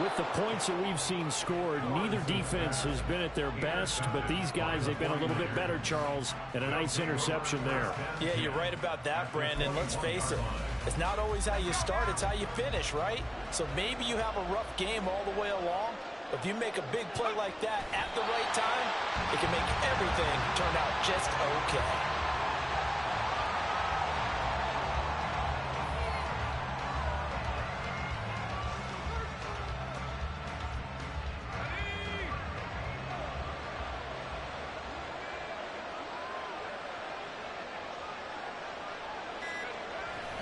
With the points that we've seen scored, neither defense has been at their best, but these guys, they've been a little bit better, Charles, and a nice interception there. Yeah, you're right about that, Brandon. Let's face it. It's not always how you start, it's how you finish, right? So maybe you have a rough game all the way along, but if you make a big play like that at the right time, it can make everything turn out just okay.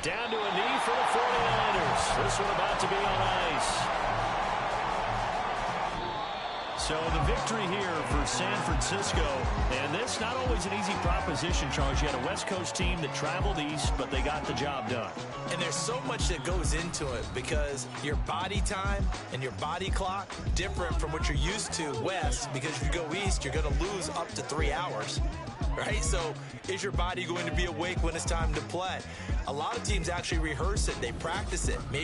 Down to a knee for the 49ers. This one about to be on ice. So the victory here for San Francisco. And this not always an easy proposition, Charles. You had a West Coast team that traveled east, but they got the job done. And there's so much that goes into it because your body time and your body clock different from what you're used to west, because if you go east, you're going to lose up to 3 hours. Right? So is your body going to be awake when it's time to play? A lot of teams actually rehearse it. They practice it. Maybe